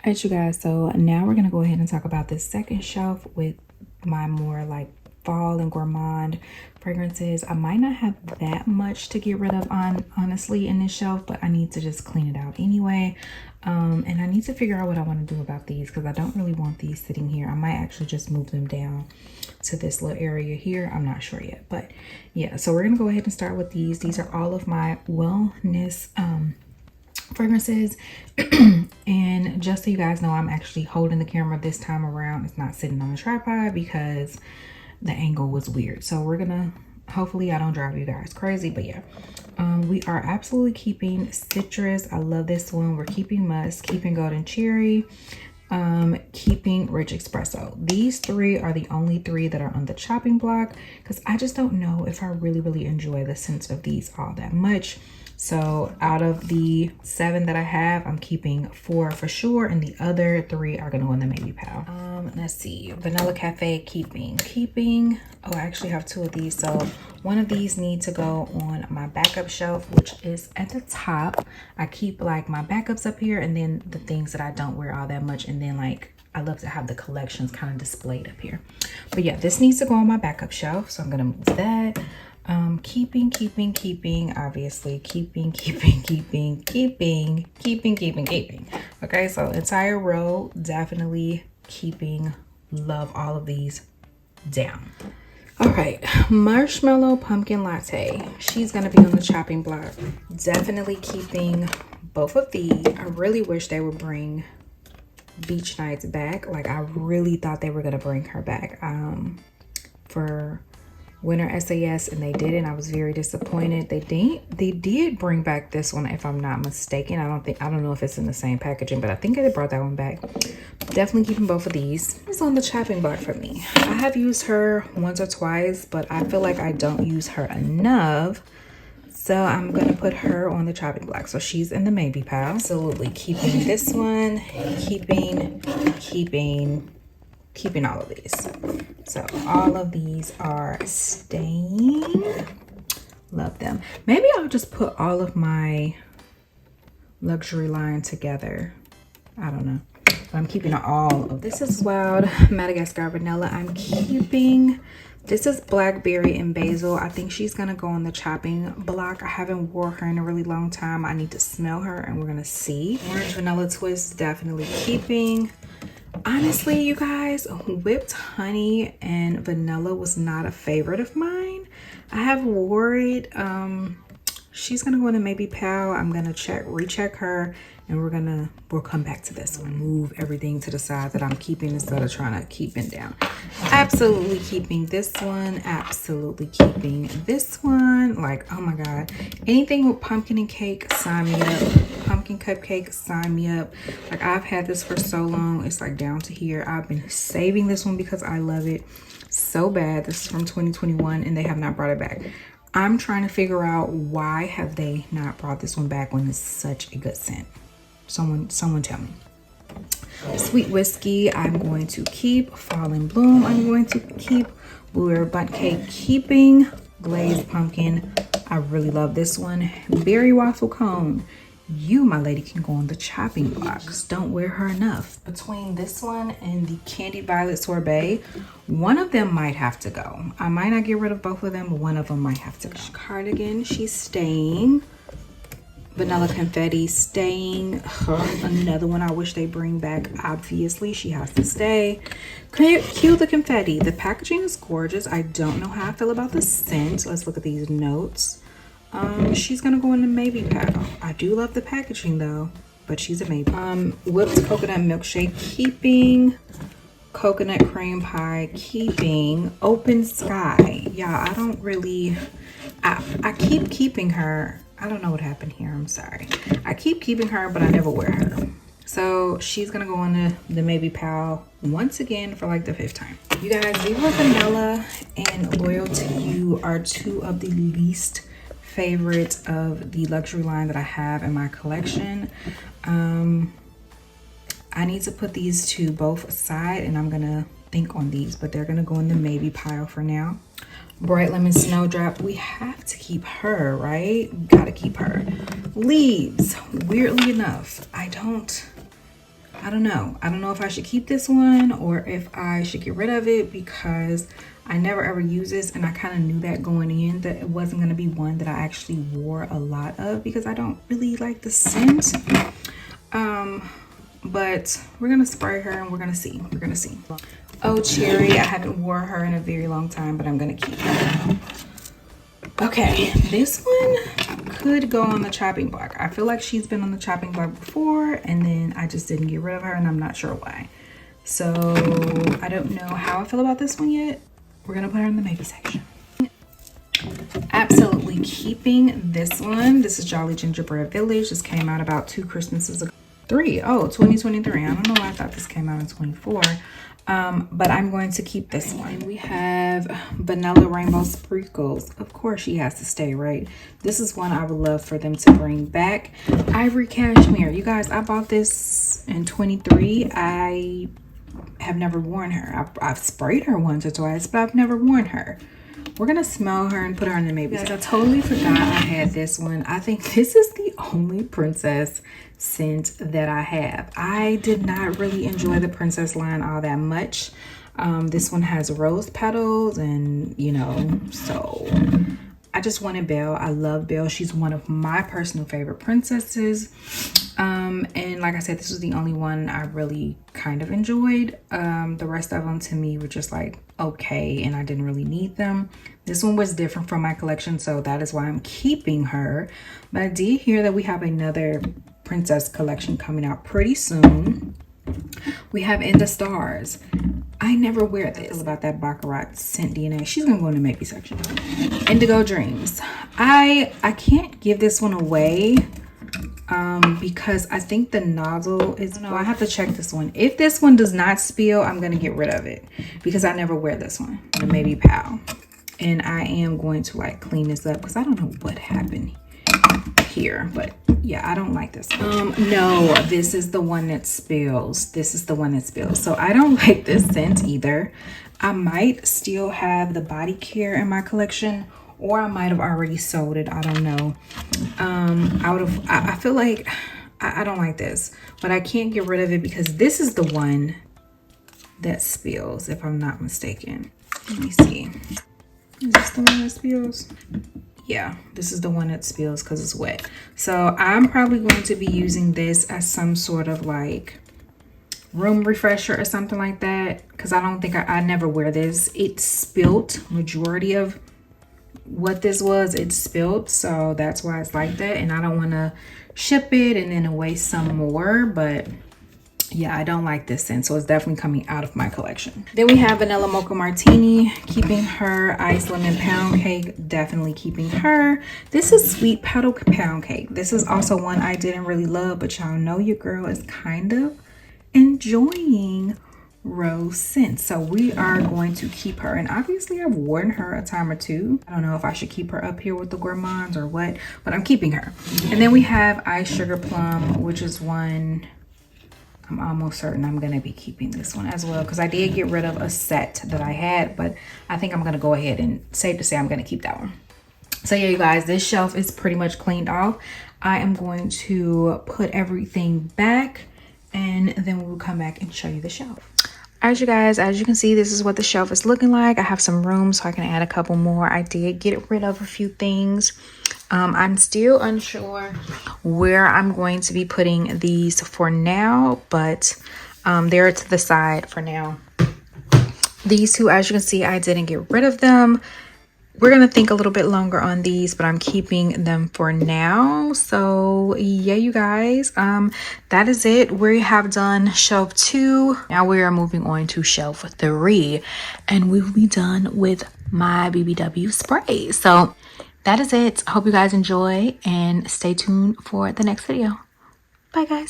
Alright, you guys, so now we're gonna go ahead and talk about this second shelf with my more like fall and gourmand fragrances. I might not have that much to get rid of honestly in this shelf, but I need to just clean it out anyway. And I need to figure out what I want to do about these because I don't really want these sitting here. I might actually just move them down to this little area here. I'm not sure yet, but yeah, so we're gonna go ahead and start with these. These are all of my wellness fragrances. And just so you guys know, I'm actually holding the camera this time around. It's not sitting on the tripod because the angle was weird. So we're gonna, hopefully I don't drive you guys crazy, but yeah, we are absolutely keeping citrus. I love this one. We're keeping musk, keeping golden cherry, keeping rich espresso. These three are the only three that are on the chopping block because I just don't know if I really enjoy the scent of these all that much. So out of the 7 that I have, I'm keeping 4 for sure, and the other 3 are gonna go in the maybe pile. Let's see, Vanilla Cafe, keeping. Oh, I actually have 2 of these, so one of these need to go on my backup shelf, which is at the top. I keep like my backups up here, and then the things that I don't wear all that much, and then like I love to have the collections kind of displayed up here. But yeah, this needs to go on my backup shelf, so I'm gonna move that. Keeping, obviously, keeping. Okay, so entire row, definitely keeping. Love all of these down. All right, marshmallow pumpkin latte. She's gonna be on the chopping block. Definitely keeping both of these. I really wish they would bring beach nights back. Like I really thought they were gonna bring her back for winter SAS, and they didn't. I was very disappointed. They did bring back this one, if I'm not mistaken. I don't know if it's in the same packaging, but I think they brought that one back. Definitely keeping both of these. It's on the chopping block for me. I have used her once or twice, but I feel like I don't use her enough, so I'm gonna put her on the chopping block. So she's in the maybe pile. Absolutely keeping this one, keeping all of these. So all of these are staying. Love them. Maybe I'll just put all of my luxury line together. I don't know, but I'm keeping all of this. Is Wild Madagascar Vanilla. I'm keeping. This is blackberry and basil. I think she's gonna go on the chopping block. I haven't wore her in a really long time. I need to smell her and we're gonna see. Orange Vanilla Twist, definitely keeping. Honestly, you guys, whipped honey and vanilla was not a favorite of mine. I have wore it. She's gonna go in the maybe pal. I'm gonna recheck her, and we'll come back to this one. Move everything to the side that I'm keeping instead of trying to keep it down. Absolutely keeping this one. Absolutely keeping this one. Like, oh my god, anything with pumpkin and cake, sign me up. Pumpkin cupcake, sign me up. Like, I've had this for so long, it's like down to here. I've been saving this one because I love it so bad. This is from 2021 and they have not brought it back. I'm trying to figure out why have they not brought this one back when it's such a good scent. Someone tell me. Sweet Whiskey, I'm going to keep. Fall in Bloom, I'm going to keep. Blueberry Bundt Cake, keeping. Glazed Pumpkin, I really love this one. Berry Waffle Cone, you, my lady, can go on the chopping blocks. Don't wear her enough. Between this one and the Candy Violet Sorbet, one of them might have to go. I might not get rid of both of them, but one of them might have to go. Cardigan, she's staying. Vanilla Confetti, staying. Another one I wish they bring back. Obviously, she has to stay. Cue the Confetti. The packaging is gorgeous. I don't know how I feel about the scent. Let's look at these notes. She's gonna go in the maybe pile. I do love the packaging though, but she's a maybe. Whipped coconut milkshake, keeping. Coconut cream pie, keeping. Open sky. Yeah, I don't really, I keep keeping her. I don't know what happened here, I'm sorry. I keep keeping her, but I never wear her. So she's gonna go in the maybe pile once again for like the 5th time. You guys, Viva Vanilla and Loyal to You are 2 of the least favorite of the luxury line that I have in my collection. I need to put these 2 both aside and I'm gonna think on these, but they're gonna go in the maybe pile for now. Bright Lemon Snowdrop, we have to keep her, right? We gotta keep her. Leaves, weirdly enough, I don't I don't know. I don't know if I should keep this one or if I should get rid of it, because I never ever use this, and I kind of knew that going in that it wasn't going to be one that I actually wore a lot of because I don't really like the scent. But we're gonna spray her and we're gonna see. Oh, Cherry, I haven't wore her in a very long time, but I'm gonna keep her. Okay, this one could go on the chopping block. I feel like she's been on the chopping block before, and then I just didn't get rid of her, and I'm not sure why. So I don't know how I feel about this one yet. We're gonna put her in the maybe section. Absolutely keeping this one. This is Jolly Gingerbread Village. This came out about 2 Christmases ago. 2023. I don't know why I thought this came out in 24. But I'm going to keep this one. We have Vanilla Rainbow Sprinkles. Of course she has to stay, right? This is one I would love for them to bring back. Ivory Cashmere. You guys, I bought this in 23. I have never worn her. I've sprayed her once or twice, but I've never worn her. We're gonna smell her and put her in the maybe. Guys, I totally forgot I had this one. I think this is the only princess scent that I have. I did not really enjoy the princess line all that much. This one has rose petals, and you know, so I just wanted Belle. I love Belle. She's one of my personal favorite princesses. And like I said, this was the only one I really kind of enjoyed. The rest of them to me were just like okay, and I didn't really need them. This one was different from my collection, so that is why I'm keeping her. But I did hear that we have another princess collection coming out pretty soon. We have In the Stars. I never wear this. About that Baccarat scent DNA. She's gonna go in the maybe section. Indigo Dreams. I can't give this one away because I think the nozzle is, no, I have to check this one. If this one does not spill, I'm gonna get rid of it because I never wear this one. The Maybe Pal. And I am going to like clean this up because I don't know what happened here, but yeah, I don't like this one. No, this is the one that spills. This is the one that spills. So I don't like this scent either. I might still have the body care in my collection, or I might have already sold it. I don't know. I feel like I don't like this, but I can't get rid of it because this is the one that spills, if I'm not mistaken. Let me see. Is this the one that spills? Yeah, this is the one that spills because it's wet. So I'm probably going to be using this as some sort of like room refresher or something like that, because I don't think I never wear this. It spilled majority of what this was. It spilled, so that's why it's like that, and I don't want to ship it and then waste some more. But yeah, I don't like this scent, so it's definitely coming out of my collection. Then we have Vanilla Mocha Martini, keeping her. Ice Lemon Pound Cake, definitely keeping her. This is Sweet Petal Pound Cake. This is also one I didn't really love, but y'all know your girl is kind of enjoying rose scent, so we are going to keep her. And obviously I've worn her a time or two. I don't know if I should keep her up here with the gourmands or what, but I'm keeping her. And then we have Ice Sugar Plum, which is one I'm almost certain I'm going to be keeping this one as well, because I did get rid of a set that I had, but I think I'm going to go ahead and safe to say I'm going to keep that one. So yeah, you guys, this shelf is pretty much cleaned off. I am going to put everything back, and then we'll come back and show you the shelf. All right, you guys, as you can see, this is what the shelf is looking like. I have some room so I can add a couple more. I did get rid of a few things. I'm still unsure where I'm going to be putting these for now, but they're to the side for now. These two, as you can see, I didn't get rid of them. We're going to think a little bit longer on these, but I'm keeping them for now. So yeah, you guys, that is it. We have done shelf 2. Now we are moving on to shelf 3, and we will be done with my BBW spray. So that is it. I hope you guys enjoy and stay tuned for the next video. Bye guys.